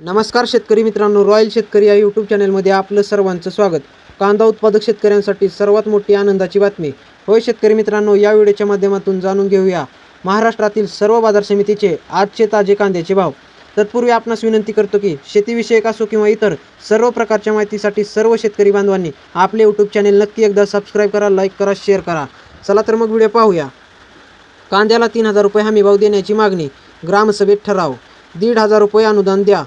नमस्कार शेतकरी मित्रांनो, रॉयल शेतकरी या यूट्यूब चॅनलमध्ये आपलं सर्वांचं स्वागत. कांदा उत्पादक शेतकऱ्यांसाठी सर्वात मोठी आनंदाची बातमी. होय शेतकरी मित्रांनो, या व्हिडिओच्या माध्यमातून जाणून घेऊया महाराष्ट्रातील सर्व बाजार समितीचे आजचे ताजे कांद्याचे भाव. तत्पूर्वी आपणास विनंती करतो की शेतीविषयक असो किंवा इतर सर्व प्रकारच्या माहितीसाठी सर्व शेतकरी बांधवांनी आपले यूट्यूब चॅनल नक्की एकदा सबस्क्राईब करा, लाईक करा, शेअर करा. चला तर मग व्हिडिओ पाहूया. कांद्याला 3000 रुपये हमी भाव देण्याची मागणी, ग्रामसभेत ठराव. 1500 रुपये अनुदान द्या.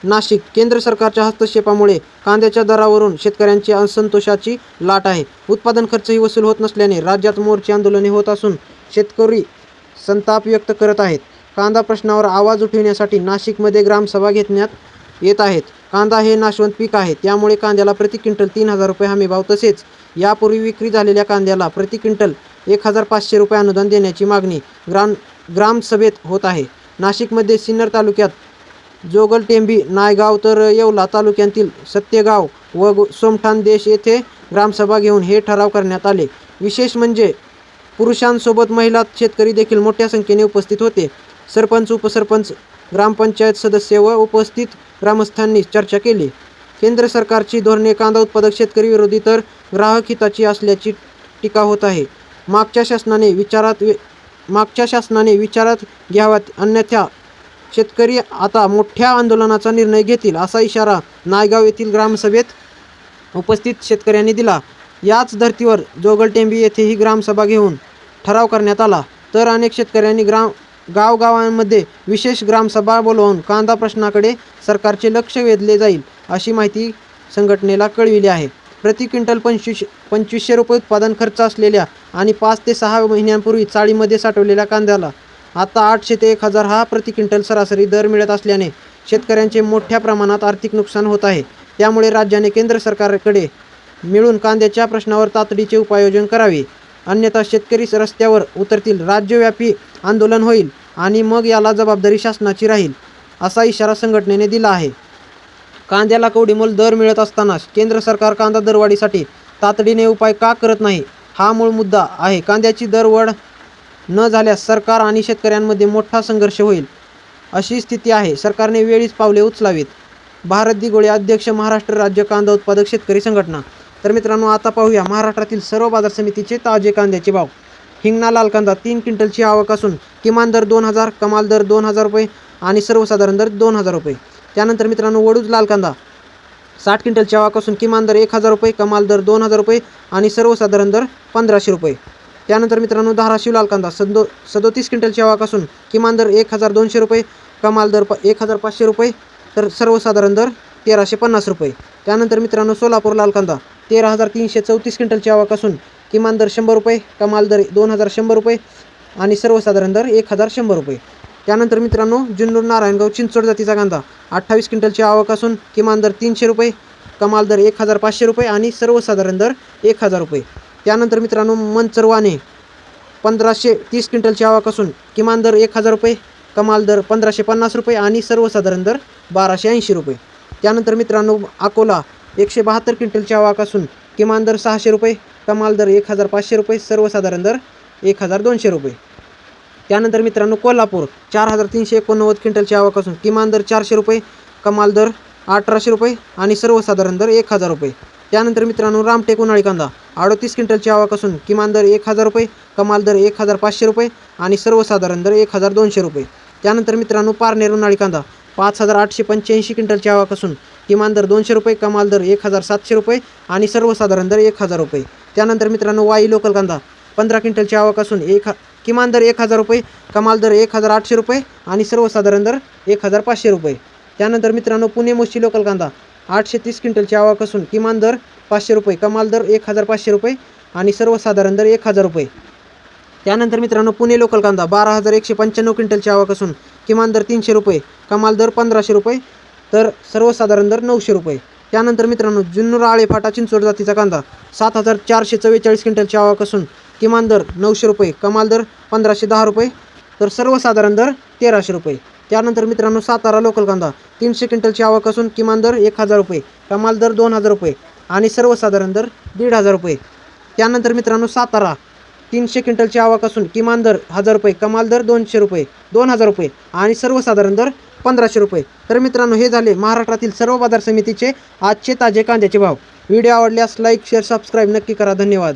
नाशिक. केंद्र सरकारच्या हस्तक्षेपामुळे कांद्याच्या दरावरून शेतकऱ्यांची असंतोषाची लाट आहे. उत्पादन खर्चही वसूल होत नसल्याने राज्यात मोर्चे आंदोलने होत असून शेतकरी संताप व्यक्त करत आहेत. कांदा प्रश्नावर आवाज उठविण्यासाठी नाशिकमध्ये ग्रामसभा घेण्यात येत आहेत. कांदा हे नाशवंत पीक आहे, त्यामुळे कांद्याला प्रति क्विंटल 3000 रुपये हमीभाव तसेच यापूर्वी विक्री झालेल्या कांद्याला प्रति क्विंटल 1500 रुपये अनुदान देण्याची मागणी ग्रामसभेत होत आहे. नाशिकमध्ये सिन्नर तालुक्यात जोगलटेंभी, नायगाव तर येवला तालुक्यातील सत्तेगाव व सोमठाण देश येथे ग्रामसभा घेऊन हे ठराव करण्यात आले. विशेष म्हणजे पुरुषांसोबत महिला शेतकरी देखील मोठ्या संख्येने उपस्थित होते. सरपंच, उपसरपंच, ग्रामपंचायत सदस्य व उपस्थित ग्रामस्थांनी चर्चा केली. केंद्र सरकारची धोरणे कांदा उत्पादक शेतकरी विरोधी तर ग्राहक हिताची असल्याची टीका होत आहे. मागच्या शासनाने विचारात घ्याव्यात, अन्यथा शेतकरी आता मोठ्या आंदोलनाचा निर्णय घेतील, असा इशारा नायगाव येथील ग्रामसभेत उपस्थित शेतकऱ्यांनी दिला. याच धर्तीवर जोगलटेंभी येथेही ग्रामसभा घेऊन ठराव करण्यात आला. तर अनेक शेतकऱ्यांनी गावांमध्ये विशेष ग्रामसभा बोलवून कांदा प्रश्नाकडे सरकारचे लक्ष वेधले जाईल, अशी माहिती संघटनेला कळविली आहे. प्रति क्विंटल 2500 रुपये उत्पादन खर्च असलेल्या आणि 5 ते 6 महिन्यांपूर्वी चाळीमध्ये साठवलेल्या कांद्याला आता 800 ते 1000 हा प्रति क्विंटल सरासरी दर मिळत असल्याने शेतकऱ्यांचे मोठ्या प्रमाणात आर्थिक नुकसान होत आहे. त्यामुळे राज्याने केंद्र सरकारकडे मिळून कांद्याच्या प्रश्नावर तातडीचे उपाययोजन करावे, अन्यथा शेतकरी रस्त्यावर उतरतील, राज्यव्यापी आंदोलन होईल आणि मग याला जबाबदारी शासनाची राहील, असा इशारा संघटनेने दिला आहे. कांद्याला कवडीमोल दर मिळत असताना केंद्र सरकार कांदा दरवाढीसाठी तातडीने उपाय का करत नाही, हा मूळ मुद्दा आहे. कांद्याची दरवाढ न झाल्यास सरकार आणि शेतकऱ्यांमध्ये मोठा संघर्ष होईल, अशी स्थिती आहे. सरकारने वेळीच पावले उचलावीत. भारत दिघोळे, अध्यक्ष, महाराष्ट्र राज्य कांदा उत्पादक शेतकरी संघटना. तर मित्रांनो, आता पाहूया महाराष्ट्रातील सर्व बाजार समितीचे ताजे कांद्याचे भाव. हिंगणा लाल कांदा 3 क्विंटलची आवक असून किमान दर 2000, कमाल दर 2000 रुपये आणि सर्वसाधारण दर 2000 रुपये. त्यानंतर मित्रांनो, वडूज लाल कांदा 60 क्विंटलची आवक असून किमान दर 1000 रुपये, कमाल दर 2000 रुपये आणि सर्वसाधारण दर 1500 रुपये. त्यानंतर मित्रांनो, धाराशिव लाल कांदा 37 क्विंटलची आवक असून किमान दर 1200 रुपये, कमाल दर 1500 रुपये तर सर्वसाधारण दर 1350 रुपये. त्यानंतर मित्रांनो, सोलापूर लाल कांदा 13334 क्विंटलची आवक असून किमान दर 100 रुपये, कमाल दर 2100 रुपये आणि सर्वसाधारण दर 1100 रुपये. त्यानंतर मित्रांनो, जुन्नर नारायणगाव चिंचवड जातीचा कांदा 28 क्विंटलची आवक असून किमान दर 300 रुपये, कमाल दर 1500 रुपये आणि सर्वसाधारण दर 1000 रुपये. त्यानंतर मित्रांनो, मंचरवाने 1530 क्विंटलची आवक असून किमान दर 1000 रुपये, कमाल दर 1550 रुपये आणि सर्वसाधारण दर 1280 रुपये. त्यानंतर मित्रांनो, अकोला 172 क्विंटलची आवक असून किमान दर 600 रुपये, कमाल दर 1500 रुपये, सर्वसाधारण दर 1200 रुपये. त्यानंतर मित्रांनो, कोल्हापूर 4389 क्विंटलची आवक असून किमान दर 400 रुपये, कमाल दर 1800 रुपये आणि सर्वसाधारण दर 1000 रुपये. त्यानंतर मित्रांनो, रामटेक उन्हाळी कांदा 38 क्विंटलची आवक असून किमान दर 1000 रुपये, कमाल दर 1500 रुपये आणि सर्वसाधारण दर 1200 रुपये. त्यानंतर मित्रांनो, पारनेर उन्हाळी कांदा 5885 क्विंटलची आवक असून किमान दर 200 रुपये, कमाल दर 1700 रुपये आणि सर्वसाधारण दर 1000 रुपये. त्यानंतर मित्रांनो, वाई लोकल कांदा 15 क्विंटलची आवक असून किमान दर 1000 रुपये, कमाल दर 1800 रुपये आणि सर्वसाधारण दर 1500 रुपये. त्यानंतर मित्रांनो, पुणे मोशी लोकल कांदा 830 क्विंटलची आवक असून किमान दर 500 रुपये, कमाल दर 1500 रुपये आणि सर्वसाधारण दर 1000 रुपये. त्यानंतर मित्रांनो, पुणे लोकल कांदा 12195 क्विंटलची आवक असून किमान दर 300 रुपये, कमाल दर 1500 रुपये तर सर्वसाधारण दर 900 रुपये. त्यानंतर मित्रांनो, जुन्नर आळेफाटा चिंचवड जातीचा कांदा 7444 क्विंटलची आवक असून किमान दर 900 रुपये, कमाल दर 1510 रुपये तर सर्वसाधारण दर 1300 रुपये. त्यानंतर मित्रांनो, सातारा लोकल कांदा 300 क्विंटलची आवक असून किमान दर 1000 रुपये, कमाल दर 2000 रुपये आणि सर्वसाधारण दर 1500 रुपये. त्यानंतर मित्रांनो, सातारा 300 क्विंटलची आवक असून किमान दर 1000 रुपये, कमाल दर 200 रुपये, 2000 रुपये आणि सर्वसाधारण दर 1500 रुपये. तर मित्रांनो, हे झाले महाराष्ट्रातील सर्व बाजार समितीचे आजचे ताजे कांद्याचे भाव. व्हिडिओ आवडल्यास लाईक, शेअर, सबस्क्राईब नक्की करा. धन्यवाद.